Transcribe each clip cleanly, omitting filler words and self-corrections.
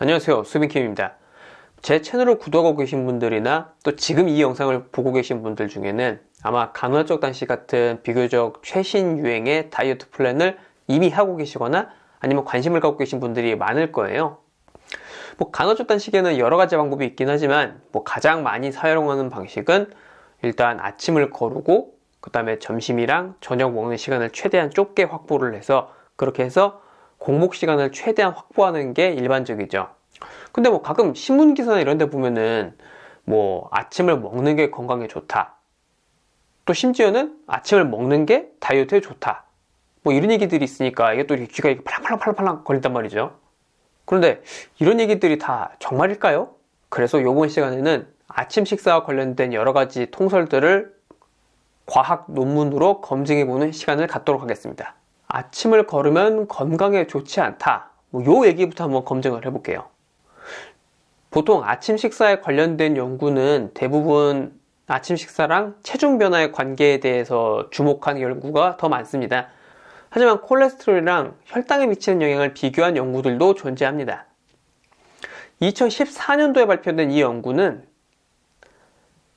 안녕하세요, 수빈킴입니다. 제 채널을 구독하고 계신 분들이나 또 지금 이 영상을 보고 계신 분들 중에는 아마 간헐적 단식 같은 비교적 최신 유행의 다이어트 플랜을 이미 하고 계시거나 아니면 관심을 갖고 계신 분들이 많을 거예요. 간헐적 단식에는 여러 가지 방법이 있긴 하지만 가장 많이 사용하는 방식은 일단 아침을 거르고 그 다음에 점심이랑 저녁 먹는 시간을 최대한 좁게 확보를 해서 그렇게 해서 공복 시간을 최대한 확보하는 게 일반적이죠. 근데 가끔 신문 기사나 이런 데 보면은 아침을 먹는 게 건강에 좋다, 또 심지어는 아침을 먹는 게 다이어트에 좋다, 이런 얘기들이 있으니까 이게 또 귀가 이렇게 팔랑팔랑팔랑 거린단 말이죠. 그런데 이런 얘기들이 다 정말일까요? 그래서 이번 시간에는 아침 식사와 관련된 여러 가지 통설들을 과학 논문으로 검증해보는 시간을 갖도록 하겠습니다. 아침을 거르면 건강에 좋지 않다, 요 얘기부터 한번 검증을 해볼게요. 보통 아침 식사에 관련된 연구는 대부분 아침 식사랑 체중 변화의 관계에 대해서 주목한 연구가 더 많습니다. 하지만 콜레스테롤이랑 혈당에 미치는 영향을 비교한 연구들도 존재합니다. 2014년도에 발표된 이 연구는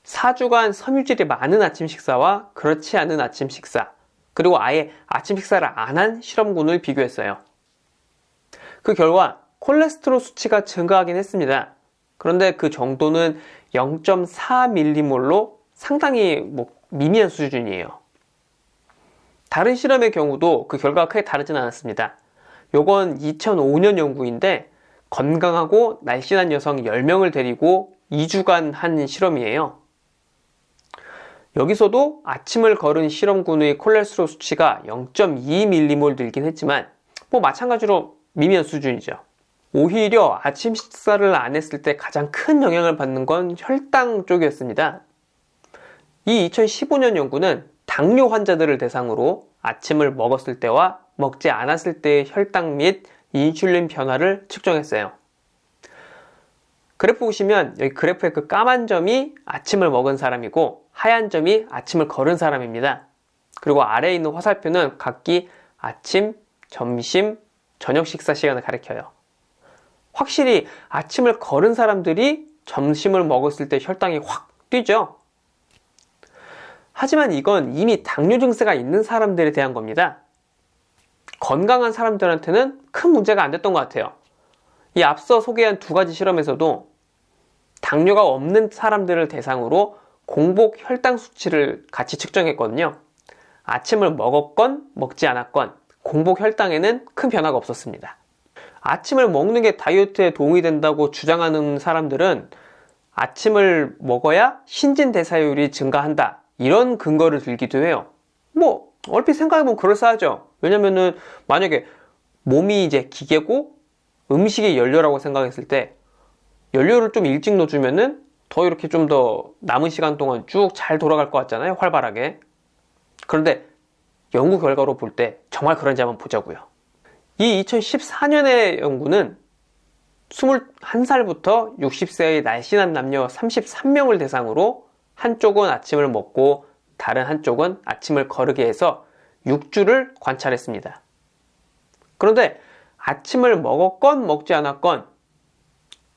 4주간 섬유질이 많은 아침 식사와 그렇지 않은 아침 식사, 그리고 아예 아침 식사를 안 한 실험군을 비교했어요. 그 결과 콜레스테롤 수치가 증가하긴 했습니다. 그런데 그 정도는 0.4mm몰로 상당히 미미한 수준이에요. 다른 실험의 경우도 그 결과가 크게 다르진 않았습니다. 요건 2005년 연구인데 건강하고 날씬한 여성 10명을 데리고 2주간 한 실험이에요. 여기서도 아침을 거른 실험군의 콜레스테롤 수치가 0.2mm몰 늘긴 했지만 마찬가지로 미미한 수준이죠. 오히려 아침 식사를 안 했을 때 가장 큰 영향을 받는 건 혈당 쪽이었습니다. 이 2015년 연구는 당뇨 환자들을 대상으로 아침을 먹었을 때와 먹지 않았을 때의 혈당 및 인슐린 변화를 측정했어요. 그래프 보시면 여기 그래프의 그 까만 점이 아침을 먹은 사람이고 하얀 점이 아침을 거른 사람입니다. 그리고 아래에 있는 화살표는 각기 아침, 점심, 저녁 식사 시간을 가리켜요. 확실히 아침을 거른 사람들이 점심을 먹었을 때 혈당이 확 뛰죠. 하지만 이건 이미 당뇨 증세가 있는 사람들에 대한 겁니다. 건강한 사람들한테는 큰 문제가 안 됐던 것 같아요. 이 앞서 소개한 두 가지 실험에서도 당뇨가 없는 사람들을 대상으로 공복 혈당 수치를 같이 측정했거든요. 아침을 먹었건 먹지 않았건 공복 혈당에는 큰 변화가 없었습니다. 아침을 먹는 게 다이어트에 도움이 된다고 주장하는 사람들은 아침을 먹어야 신진대사율이 증가한다, 이런 근거를 들기도 해요. 얼핏 생각해보면 그럴싸하죠. 왜냐면은 만약에 몸이 이제 기계고 음식이 연료라고 생각했을 때 연료를 좀 일찍 넣어주면은 더 이렇게 좀 더 남은 시간 동안 쭉 잘 돌아갈 것 같잖아요, 활발하게. 그런데 연구 결과로 볼 때 정말 그런지 한번 보자고요. 이 2014년의 연구는 21살부터 60세의 날씬한 남녀 33명을 대상으로 한쪽은 아침을 먹고 다른 한쪽은 아침을 거르게 해서 6주를 관찰했습니다. 그런데 아침을 먹었건 먹지 않았건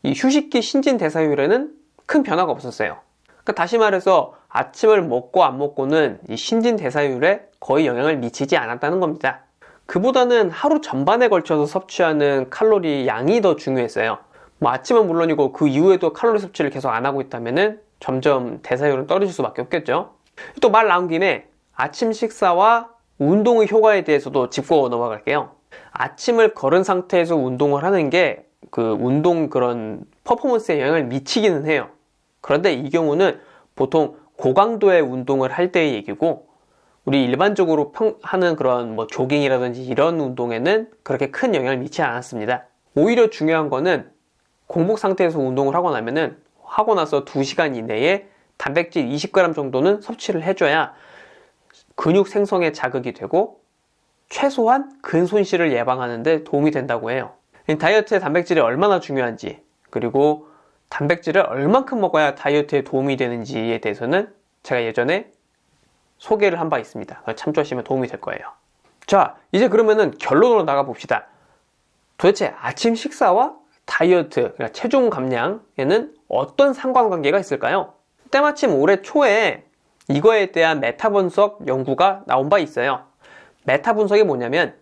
이 휴식기 신진대사율에는 큰 변화가 없었어요. 그러니까 다시 말해서 아침을 먹고 안 먹고는 이 신진대사율에 거의 영향을 미치지 않았다는 겁니다. 그보다는 하루 전반에 걸쳐서 섭취하는 칼로리 양이 더 중요했어요. 아침은 물론이고 그 이후에도 칼로리 섭취를 계속 안 하고 있다면은 점점 대사율은 떨어질 수밖에 없겠죠. 또 말 나온 김에 아침 식사와 운동의 효과에 대해서도 짚고 넘어갈게요. 아침을 거른 상태에서 운동을 하는 게 그 운동 그런 퍼포먼스에 영향을 미치기는 해요. 그런데 이 경우는 보통 고강도의 운동을 할 때의 얘기고, 우리 일반적으로 하는 그런 조깅이라든지 이런 운동에는 그렇게 큰 영향을 미치지 않았습니다. 오히려 중요한 거는 공복 상태에서 운동을 하고 나면은 하고 나서 2시간 이내에 단백질 20g 정도는 섭취를 해줘야 근육 생성에 자극이 되고 최소한 근 손실을 예방하는 데 도움이 된다고 해요. 다이어트에 단백질이 얼마나 중요한지, 그리고 단백질을 얼만큼 먹어야 다이어트에 도움이 되는지에 대해서는 제가 예전에 소개를 한 바 있습니다. 참조하시면 도움이 될 거예요. 자, 이제 그러면은 결론으로 나가 봅시다. 도대체 아침 식사와 다이어트, 그러니까 체중 감량에는 어떤 상관관계가 있을까요? 때마침 올해 초에 이거에 대한 메타 분석 연구가 나온 바 있어요. 메타 분석이 뭐냐면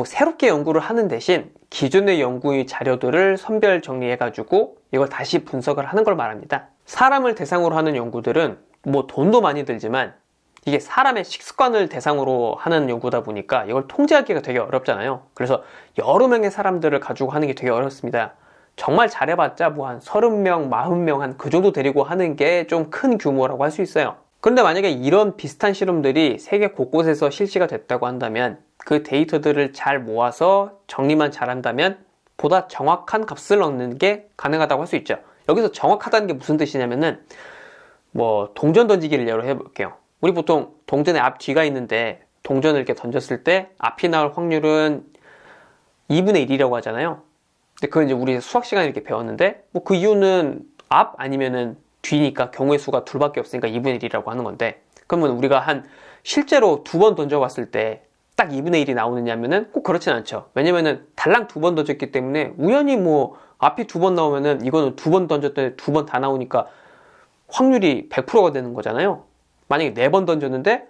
새롭게 연구를 하는 대신 기존의 연구의 자료들을 선별 정리해가지고 이걸 다시 분석을 하는 걸 말합니다. 사람을 대상으로 하는 연구들은 돈도 많이 들지만 이게 사람의 식습관을 대상으로 하는 연구다 보니까 이걸 통제하기가 되게 어렵잖아요. 그래서 여러 명의 사람들을 가지고 하는 게 되게 어렵습니다. 정말 잘해봤자 한 30명, 40명 한 그 정도 데리고 하는 게 좀 큰 규모라고 할 수 있어요. 그런데 만약에 이런 비슷한 실험들이 세계 곳곳에서 실시가 됐다고 한다면 그 데이터들을 잘 모아서 정리만 잘한다면 보다 정확한 값을 얻는 게 가능하다고 할 수 있죠. 여기서 정확하다는 게 무슨 뜻이냐면은 동전 던지기를 예로 해볼게요. 우리 보통 동전의 앞 뒤가 있는데 동전을 이렇게 던졌을 때 앞이 나올 확률은 2분의 1이라고 하잖아요. 근데 그건 이제 우리 수학 시간에 이렇게 배웠는데 그 이유는 앞 아니면은 뒤니까 경우의 수가 둘밖에 없으니까 2분의 1이라고 하는 건데, 그러면 우리가 실제로 2번 던져봤을 때 딱 2분의 1이 나오느냐면은 꼭 그렇진 않죠. 왜냐면은 달랑 2번 던졌기 때문에 우연히 앞이 2번 나오면은 이거는 2번 던졌더니 2번 다 나오니까 확률이 100%가 되는 거잖아요. 만약에 4번 던졌는데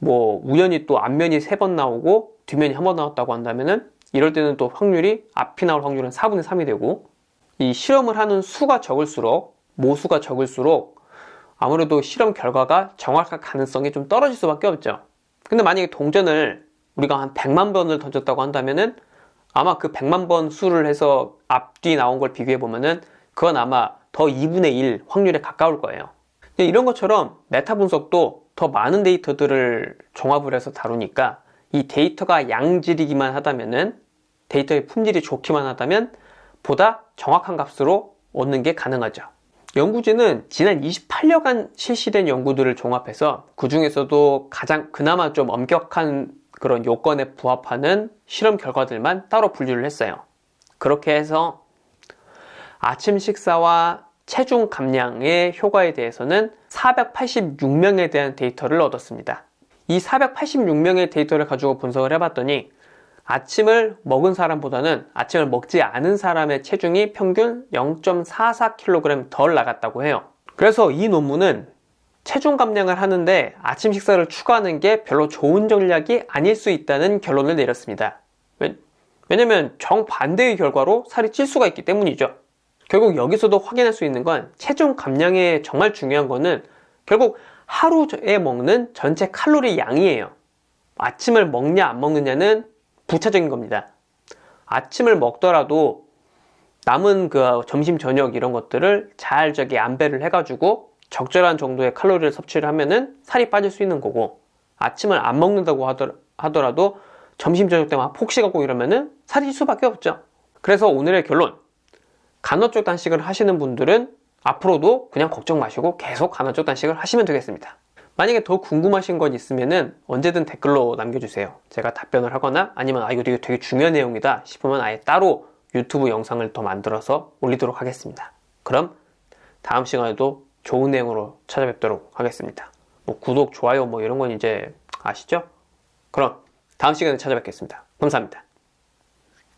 우연히 또 앞면이 3번 나오고 뒷면이 1번 나왔다고 한다면은 이럴 때는 또 확률이 앞이 나올 확률은 4분의 3이 되고, 이 실험을 하는 수가 적을수록 모수가 적을수록 아무래도 실험 결과가 정확할 가능성이 좀 떨어질 수밖에 없죠. 근데 만약에 동전을 우리가 한 100만 번을 던졌다고 한다면은 아마 그 100만 번 수를 해서 앞뒤 나온 걸 비교해 보면은 그건 아마 더 2분의 1 확률에 가까울 거예요. 이런 것처럼 메타 분석도 더 많은 데이터들을 종합을 해서 다루니까 이 데이터가 양질이기만 하다면은, 데이터의 품질이 좋기만 하다면 보다 정확한 값으로 얻는 게 가능하죠. 연구진은 지난 28년간 실시된 연구들을 종합해서 그 중에서도 그나마 좀 엄격한 그런 요건에 부합하는 실험 결과들만 따로 분류를 했어요. 그렇게 해서 아침 식사와 체중 감량의 효과에 대해서는 486명에 대한 데이터를 얻었습니다. 이 486명의 데이터를 가지고 분석을 해봤더니 아침을 먹은 사람보다는 아침을 먹지 않은 사람의 체중이 평균 0.44kg 덜 나갔다고 해요. 그래서 이 논문은 체중 감량을 하는데 아침 식사를 추가하는 게 별로 좋은 전략이 아닐 수 있다는 결론을 내렸습니다. 왜냐면 정반대의 결과로 살이 찔 수가 있기 때문이죠. 결국 여기서도 확인할 수 있는 건 체중 감량에 정말 중요한 거는 결국 하루에 먹는 전체 칼로리 양이에요. 아침을 먹냐 안 먹느냐는 부차적인 겁니다. 아침을 먹더라도 남은 점심 저녁 이런 것들을 잘 안배를 해가지고 적절한 정도의 칼로리를 섭취를 하면은 살이 빠질 수 있는 거고, 아침을 안 먹는다고 하더라도 점심 저녁 때만 폭식하고 이러면은 살이 찔 수밖에 없죠. 그래서 오늘의 결론, 간헐적 단식을 하시는 분들은 앞으로도 그냥 걱정 마시고 계속 간헐적 단식을 하시면 되겠습니다. 만약에 더 궁금하신 건 있으면은 언제든 댓글로 남겨주세요. 제가 답변을 하거나 아니면 이거 되게 중요한 내용이다 싶으면 아예 따로 유튜브 영상을 더 만들어서 올리도록 하겠습니다. 그럼 다음 시간에도 좋은 내용으로 찾아뵙도록 하겠습니다. 구독, 좋아요 이런 건 이제 아시죠? 그럼 다음 시간에 찾아뵙겠습니다. 감사합니다.